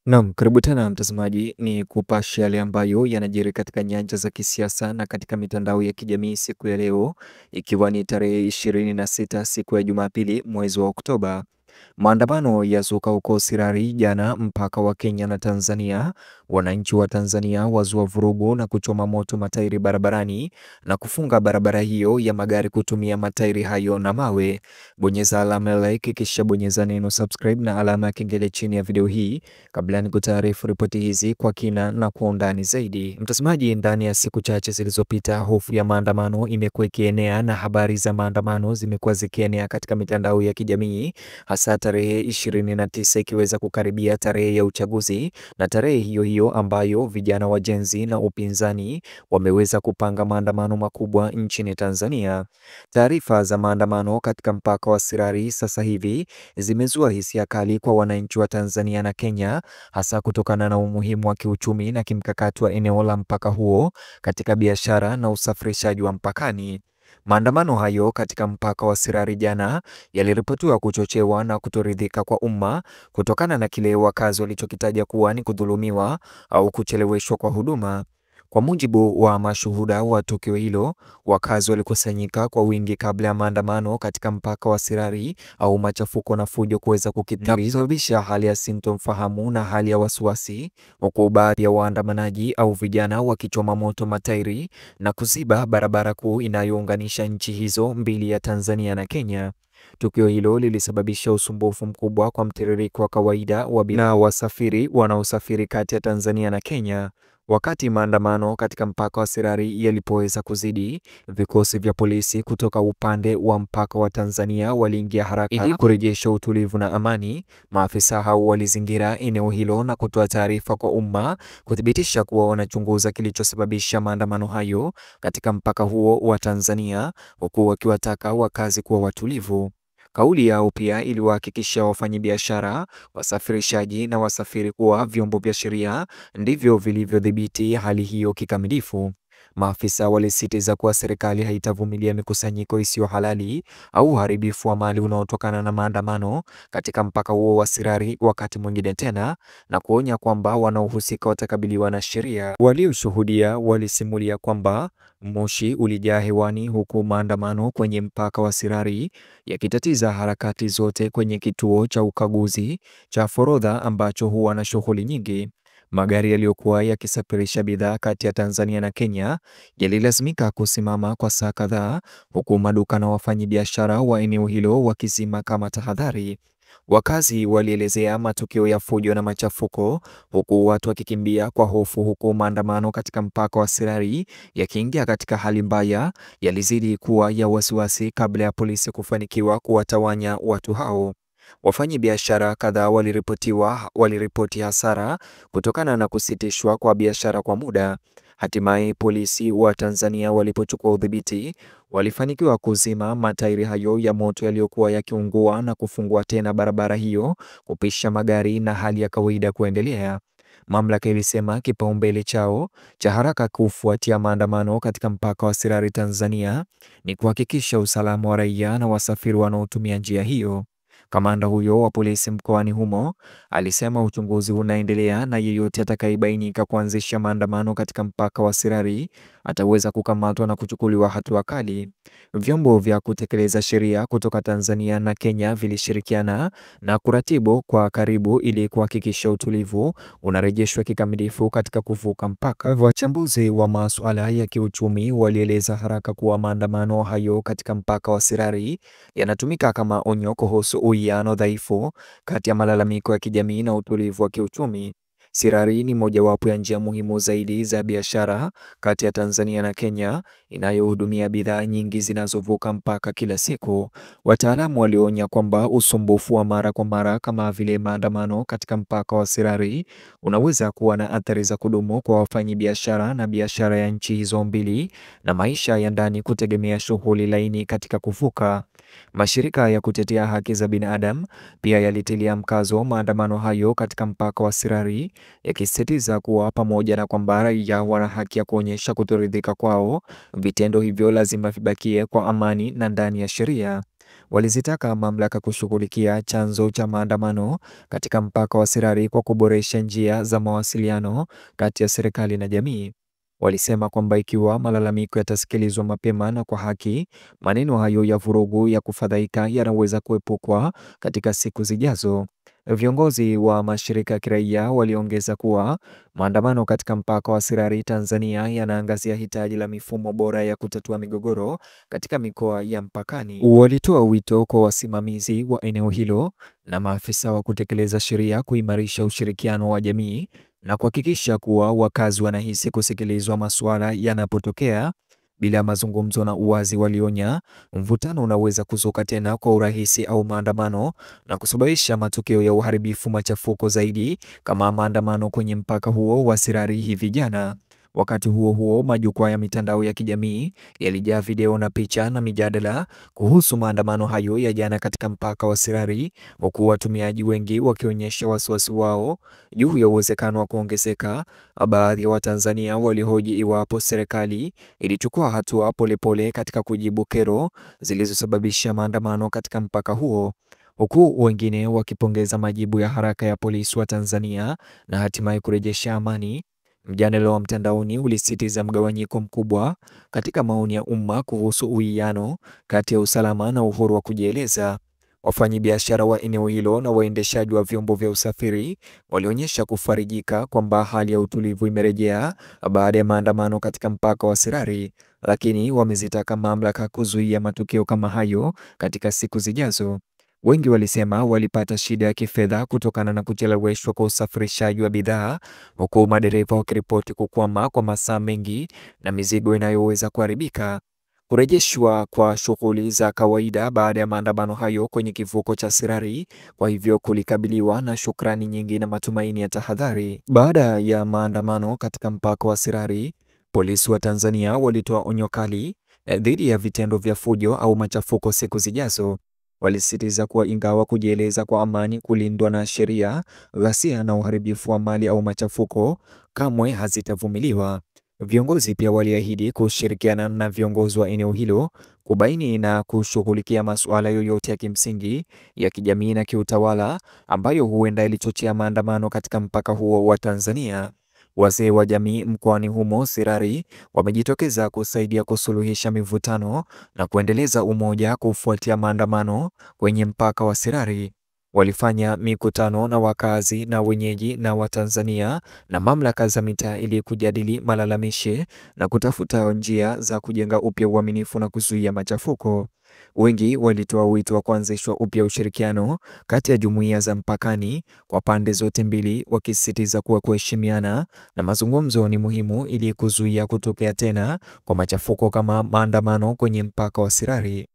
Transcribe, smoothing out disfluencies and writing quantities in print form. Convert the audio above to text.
Naam, karibu tena mtazamaji, ni kupasha yale ambayo yanajiri katika nyanja za kisiasa na katika mitandao ya kijamii siku ya leo, ikiwa ni tarehe 26 siku ya Jumapili mwezi wa Oktoba. Maandamano yazuka huko Sirari jana, mpaka wa Kenya na Tanzania. Wananchi wa Tanzania wazua vurugu na kuchoma moto matairi barabarani na kufunga barabara hiyo ya magari kutumia matairi hayo na mawe. Bonyeza alama ya like kisha bonyeza neno subscribe na alama ya kengele chini ya video hii kabla ni kutaarifu ripoti hizi kwa kina na kwa undani zaidi. Mtazamaji, ndani ya siku chache zilizopita, hofu ya maandamano imekuwa ikienea na habari za maandamano zimekuwa zikienea katika mitandao ya kijamii, hasa tarehe 29 ikiweza kukaribia tarehe ya uchaguzi, na tarehe hiyo hiyo ambayo vijana wa Gen Z na upinzani wameweza kupanga maandamano makubwa nchini Tanzania. Taarifa za maandamano katika mpaka wa Sirari sasa hivi zimezua hisia kali kwa wananchi wa Tanzania na Kenya, hasa kutokana na umuhimu wa kiuchumi na kimkakati wa eneo la mpaka huo katika biashara na usafirishaji wa mpakani. Maandamano hayo katika mpaka wa Sirari jana yaliripotiwa kuchochewa na kutoridhika kwa umma kutokana na kile wakazi walichokitaja kuwa ni kudhulumiwa au kucheleweshwa kwa huduma. Kwa mujibu wa mashuhuda wa tukio hilo, wakazi walikusanyika kwa wingi kabla ya maandamano katika mpaka wa Sirari au machafuko na fujo kuweza kukithiri, kusababisha hali ya sintofahamu na hali ya wasiwasi, huku baadhi ya waandamanaji au vijana wakichoma moto matairi na kuziba barabara kuu inayounganisha nchi hizo mbili ya Tanzania na Kenya. Tukio hilo lilisababisha usumbufu mkubwa kwa mtiririko wa kawaida wa na wasafiri wanaosafiri kati ya Tanzania na Kenya. Wakati maandamano katika mpaka wa Sirari yalipoweza kuzidi, vikosi vya polisi kutoka upande wa mpaka wa Tanzania waliingia haraka ili kurejesha utulivu na amani. Maafisa hao walizingira eneo hilo na kutoa taarifa kwa umma kuthibitisha kuwa wanachunguza kilichosababisha maandamano hayo katika mpaka huo wa Tanzania, huku wakiwataka wakazi kuwa watulivu. Kauli yao pia iliwahakikisha wafanyabiashara, wasafirishaji na wasafiri kuwa vyombo vya sheria ndivyo vilivyodhibiti hali hiyo kikamilifu. Maafisa walisisitiza kuwa serikali haitavumilia mikusanyiko isiyo halali au uharibifu wa mali unaotokana na maandamano katika mpaka huo wa Sirari wakati mwingine tena, na kuonya kwamba wanaohusika watakabiliwa na sheria. Walioshuhudia walisimulia kwamba moshi ulijaa hewani huku maandamano kwenye mpaka wa Sirari yakitatiza harakati zote kwenye kituo cha ukaguzi cha forodha ambacho huwa na shughuli nyingi. Magari yaliyokuwa yakisafirisha bidhaa kati ya Tanzania na Kenya yalilazimika kusimama kwa saa kadhaa, huku maduka na wafanyabiashara wa eneo hilo wakizima kama tahadhari. Wakazi walielezea matukio ya fujo na machafuko, huku watu wakikimbia kwa hofu, huku maandamano katika mpaka wa Sirari yakiingia katika hali mbaya yalizidi kuwa ya wasiwasi kabla ya polisi kufanikiwa kuwatawanya watu hao. Wafanyabiashara kadhaa waliripoti hasara kutokana na kusitishwa kwa biashara kwa muda. Hatimaye polisi wa Tanzania walipochukua udhibiti, walifanikiwa kuzima matairi hayo ya moto yaliyokuwa yakiungua na kufungua tena barabara hiyo kupisha magari na hali ya kawaida kuendelea. Mamlaka ilisema kipaumbele chao cha haraka kufuatia maandamano katika mpaka wa Sirari Tanzania ni kuhakikisha usalama wa raia na wasafiri wanaotumia njia hiyo. Kamanda huyo wa polisi mkoani humo alisema uchunguzi unaendelea na yeyote atakayebainika kuanzisha maandamano katika mpaka wa Sirari ataweza kukamatwa na kuchukuliwa hatua kali. Vyombo vya kutekeleza sheria kutoka Tanzania na Kenya vilishirikiana na kuratibu kwa karibu ili kuhakikisha utulivu unarejeshwa kikamilifu katika kuvuka mpaka. Wachambuzi wa masuala ya kiuchumi walieleza haraka kuwa maandamano hayo katika mpaka wa Sirari yanatumika kama onyo kuhusu uwiano dhaifu kati ya malalamiko ya kijamii na utulivu wa kiuchumi. Sirari ni mojawapo ya njia muhimu zaidi za biashara kati ya Tanzania na Kenya, inayohudumia bidhaa nyingi zinazovuka mpaka kila siku. Wataalamu walionya kwamba usumbufu wa mara kwa mara kama vile maandamano katika mpaka wa Sirari unaweza kuwa na athari za kudumu kwa wafanyabiashara na biashara ya nchi hizo mbili, na maisha ya ndani kutegemea shughuli laini katika kuvuka. Mashirika ya kutetea haki za binadamu pia yalitilia mkazo maandamano hayo katika mpaka wa Sirari, yakisisitiza kuwa pamoja na kwamba raia wana haki ya kuonyesha kutoridhika kwao, vitendo hivyo lazima vibakie kwa amani na ndani ya sheria. walizitaka mamlaka kushughulikia chanzo cha maandamano katika mpaka wa Sirari kwa kuboresha njia za mawasiliano kati ya serikali na jamii. Walisema kwamba ikiwa malalamiko yatasikilizwa mapema na kwa haki, maneno hayo ya vurugu ya kufadhaika yanaweza kuepukwa katika siku zijazo. Viongozi wa mashirika ya kiraia waliongeza kuwa maandamano katika mpaka wa Sirari Tanzania yanaangazia hitaji la mifumo bora ya kutatua migogoro katika mikoa ya mpakani. Walitoa wito kwa wasimamizi wa eneo hilo na maafisa wa kutekeleza sheria kuimarisha ushirikiano wa jamii na kuhakikisha kuwa wakazi wanahisi kusikilizwa masuala yanapotokea. Bila mazungumzo na uwazi, walionya, mvutano unaweza kuzuka tena kwa urahisi au maandamano na kusababisha matokeo ya uharibifu, machafuko zaidi kama maandamano kwenye mpaka huo wa Sirari hivi jana. Wakati huo huo, majukwaa ya mitandao ya kijamii yalijaa video na picha na mijadala kuhusu maandamano hayo ya jana katika mpaka wa Sirari, huku watumiaji wengi wakionyesha wasiwasi wao juu ya uwezekano wa kuongezeka. Baadhi ya Watanzania walihoji iwapo serikali ilichukua hatua polepole katika kujibu kero zilizosababisha maandamano katika mpaka huo, huku wengine wakipongeza majibu ya haraka ya polisi wa Tanzania na hatimaye kurejesha amani. Mjadala wa mtandaoni ulisisitiza mgawanyiko mkubwa katika maoni ya umma kuhusu uwiano kati ya usalama na uhuru wa kujieleza. Wafanyabiashara wa eneo hilo na waendeshaji wa vyombo vya usafiri walionyesha kufarijika kwamba hali ya utulivu imerejea baada ya maandamano katika mpaka wa Sirari, lakini wamezitaka mamlaka kuzuia matukio kama hayo katika siku zijazo. Wengi walisema walipata shida ya kifedha kutokana na kucheleweshwa kwa usafirishaji wa bidhaa, huku madereva wakiripoti kukwama kwa masaa mengi na mizigo inayoweza kuharibika. Kurejeshwa kwa shughuli za kawaida baada ya maandamano hayo kwenye kivuko cha Sirari, kwa hivyo kulikabiliwa na shukrani nyingi na matumaini ya tahadhari. Baada ya maandamano katika mpaka wa Sirari, polisi wa Tanzania walitoa onyo kali dhidi ya vitendo vya fujo au machafuko siku zijazo. Walisisitiza kuwa ingawa kujieleza kwa amani kulindwa na sheria, ghasia na uharibifu wa mali au machafuko kamwe hazitavumiliwa. Viongozi pia waliahidi kushirikiana na viongozi wa eneo hilo kubaini na kushughulikia masuala yoyote ya kimsingi ya kijamii na kiutawala ambayo huenda ilichochea maandamano katika mpaka huo wa Tanzania. Wazee wa jamii mkoani humo Sirari wamejitokeza kusaidia kusuluhisha mivutano na kuendeleza umoja kufuatia maandamano kwenye mpaka wa Sirari. Walifanya mikutano na wakazi na wenyeji na Watanzania na mamlaka za mitaa ili kujadili malalamishi na kutafuta njia za kujenga upya uaminifu na kuzuia machafuko. Wengi walitoa wito wa kuanzishwa upya ushirikiano kati ya jumuiya za mpakani kwa pande zote mbili, wakisisitiza kuwa kuheshimiana na mazungumzo ni muhimu ili kuzuia kutokea tena kwa machafuko kama maandamano kwenye mpaka wa Sirari.